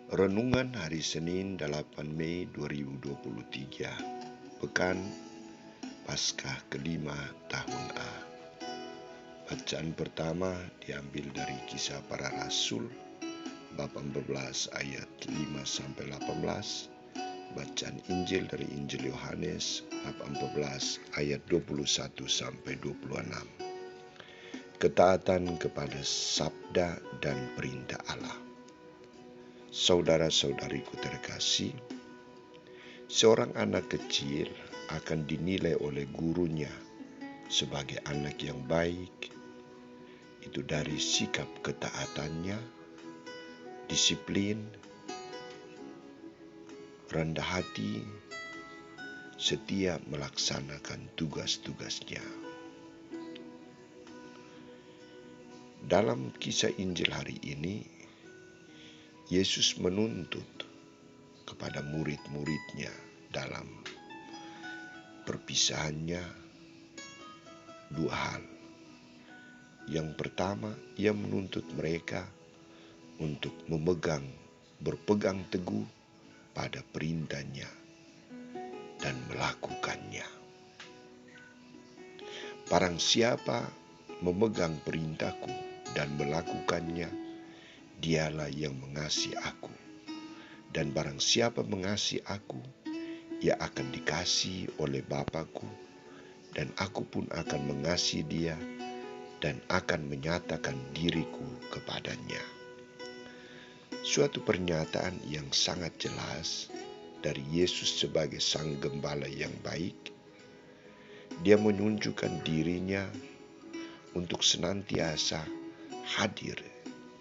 Renungan hari Senin 8 Mei 2023, Pekan Paskah kelima tahun A. Bacaan pertama diambil dari Kisah Para Rasul, bab 14 ayat 5-18. Bacaan Injil dari Injil Yohanes, bab 14 ayat 21-26. Ketaatan kepada sabda dan perintah Allah. Saudara-saudariku terkasih, seorang anak kecil akan dinilai oleh gurunya sebagai anak yang baik, itu dari sikap ketaatannya, disiplin, rendah hati, setia melaksanakan tugas-tugasnya. Dalam kisah Injil hari ini, Yesus menuntut kepada murid-muridnya dalam perpisahannya dua hal. Yang pertama, ia menuntut mereka untuk berpegang teguh pada perintahnya dan melakukannya. Barang siapa memegang perintahku dan melakukannya, dialah yang mengasihi aku. Dan barang siapa mengasihi aku, ia akan dikasihi oleh Bapa-Ku, dan aku pun akan mengasihi dia dan akan menyatakan diriku kepadanya. Suatu pernyataan yang sangat jelas dari Yesus sebagai Sang Gembala yang baik. Dia menunjukkan dirinya untuk senantiasa hadir,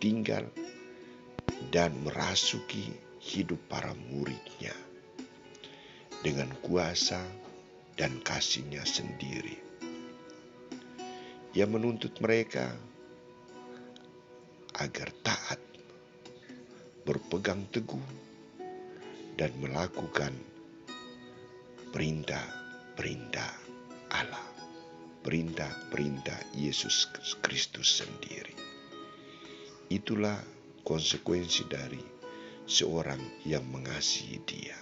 tinggal, dan merasuki hidup para muridnya dengan kuasa dan kasih-Nya sendiri. Ia menuntut mereka agar taat, berpegang teguh, dan melakukan perintah-perintah Allah, perintah-perintah Yesus Kristus sendiri. Itulah konsekuensi dari seorang yang mengasihi Dia.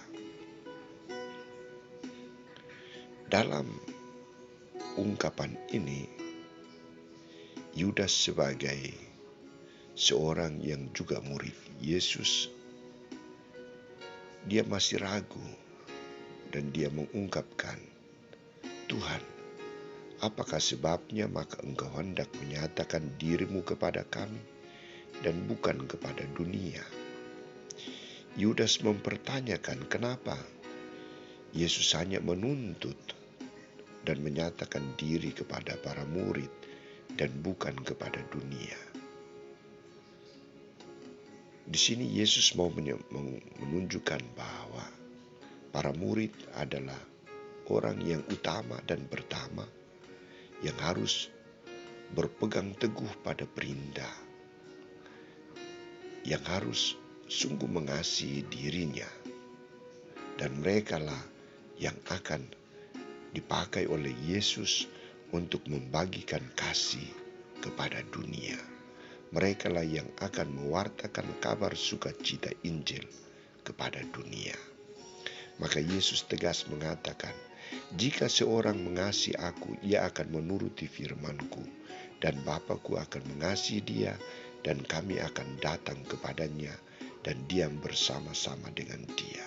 Dalam ungkapan ini, Yudas sebagai seorang yang juga murid Yesus, dia masih ragu dan dia mengungkapkan, "Tuhan, apakah sebabnya maka Engkau hendak menyatakan dirimu kepada kami dan bukan kepada dunia?" Yudas mempertanyakan kenapa Yesus hanya menuntut dan menyatakan diri kepada para murid dan bukan kepada dunia. Di sini Yesus mau menunjukkan bahwa para murid adalah orang yang utama dan pertama yang harus berpegang teguh pada perintah, yang harus sungguh mengasihi dirinya, dan merekalah yang akan dipakai oleh Yesus untuk membagikan kasih kepada dunia. Merekalah yang akan mewartakan kabar sukacita Injil kepada dunia. Maka Yesus tegas mengatakan, "Jika seorang mengasihi aku, ia akan menuruti firman-Ku, dan Bapa-Ku akan mengasihi dia, dan kami akan datang kepadanya dan diam bersama-sama dengan dia."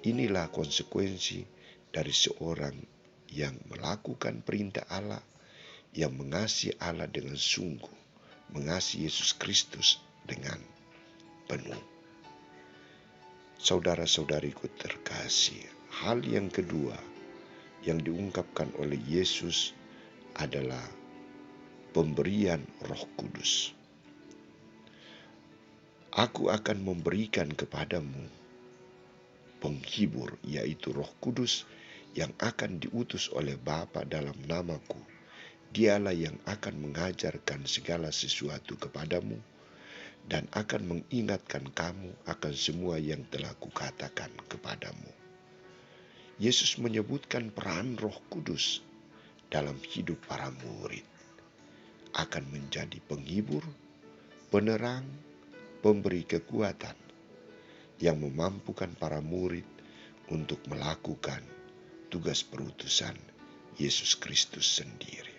Inilah konsekuensi dari seorang yang melakukan perintah Allah, yang mengasihi Allah dengan sungguh, mengasihi Yesus Kristus dengan penuh. Saudara-saudariku terkasih, hal yang kedua yang diungkapkan oleh Yesus adalah pemberian Roh Kudus. "Aku akan memberikan kepadamu penghibur, yaitu Roh Kudus yang akan diutus oleh Bapa dalam namaku. Dialah yang akan mengajarkan segala sesuatu kepadamu dan akan mengingatkan kamu akan semua yang telah kukatakan kepadamu." Yesus menyebutkan peran Roh Kudus dalam hidup para murid. Akan menjadi penghibur, penerang, pemberi kekuatan, yang memampukan para murid untuk melakukan tugas perutusan Yesus Kristus sendiri.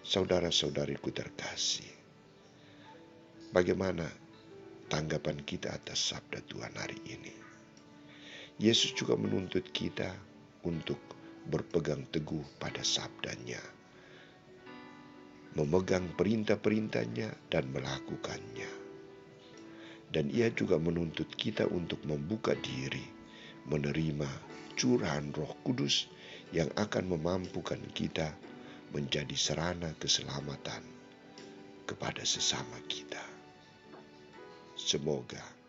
Saudara-saudariku terkasih, bagaimana tanggapan kita atas sabda Tuhan hari ini? Yesus juga menuntut kita untuk berpegang teguh pada sabdanya, memegang perintah-perintahnya dan melakukannya. Dan ia juga menuntut kita untuk membuka diri, menerima curahan Roh Kudus yang akan memampukan kita menjadi sarana keselamatan kepada sesama kita. Semoga